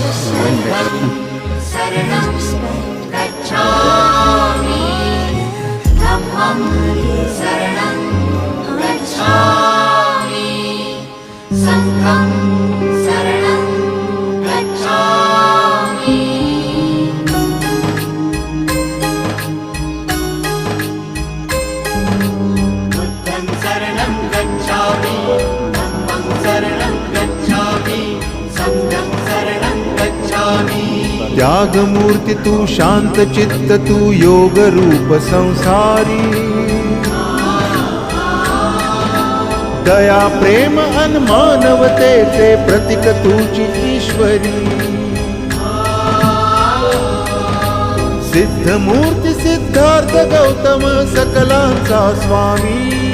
संघं शरणं गच्छामि धम्मं शरणं गच्छामि संघं शरणं गच्छामि बुद्धं शरणं गच्छामि धम्मं शरणं गच्छामि संघं शरणं गच्छामि त्याग मूर्ति तू शांत चित्त तू योग रूप संसारी दया प्रेम अन मानवतेचे प्रतीक तुझी ईश्वरी सिद्ध मूर्ति सिद्धार्थ गौतम सकलांचा स्वामी